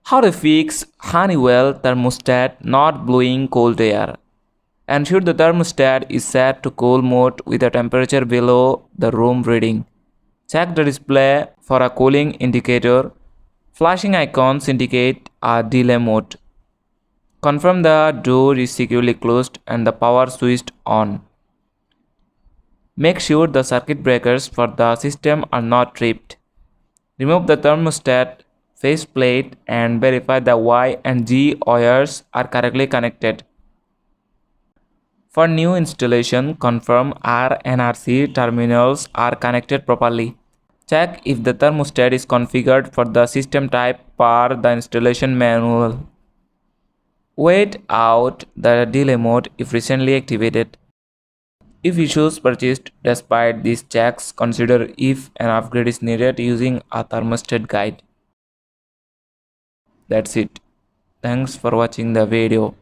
How to fix Honeywell thermostat not blowing cold air. Ensure the thermostat is set to cool mode with a temperature below the room reading. Check the display for a cooling indicator. Flashing icons indicate a delay mode. Confirm the door is securely closed and the power switched on. Make sure the circuit breakers for the system are not tripped. Remove the thermostat faceplate and verify the Y and G wires are correctly connected. For new installation, confirm R and RC terminals are connected properly. Check if the thermostat is configured for the system type per the installation manual. Wait out the delay mode if recently activated. If issues persist despite these checks, consider if an upgrade is needed using a thermostat guide. That's it. Thanks for watching the video.